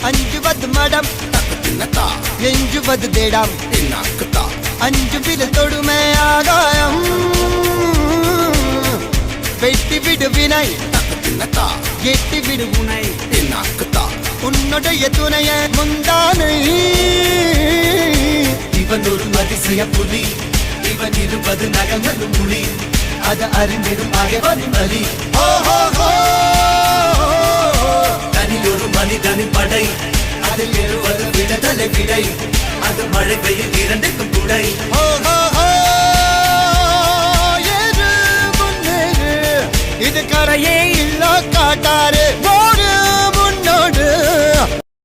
அஞ்சுவது மடம் எஞ்சுவது தேடம் அஞ்சு விடு தொடுமை ஆகாயம் வெட்டி விடு வினை எட்டி விடு உனை உன்னுடைய துணைய முந்தானை இவன் ஒரு அதிசய புலி இவன் இருபது நகங்களும் புலி அது அறிந்திடும் ஆகவனின் வலி தனில் ஒரு மனிதனின் படை அதில் எழுவது விடுதலை விடை அது மழை பெய்யும் இரண்டுக்கும் துடை இது கரையே இல்ல காட்டாரு